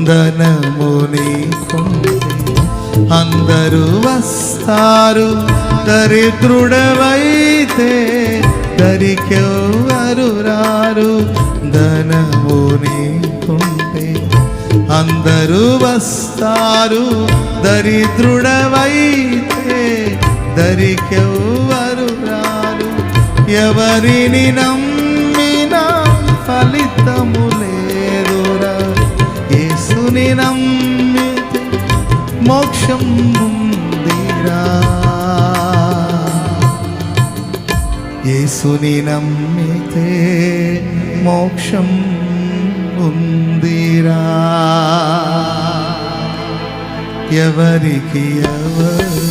ధనము నీకుంటే అందరూ వస్తారు. దరిద్రుడవైతే దరికెవ్వరు రారు. ధనము నీకుంటే అందరూ వస్తారు. దరిద్రుడవైతే దరికెవ్వరు రారు. ఎవరిని నమ్మినా ఫలితము లేదురా. యేసుని నమ్మితే మోక్షం ఉందిరా. యేసుని నమ్మితే మోక్షం ఉందిరా. ఎవరికి ఎవరు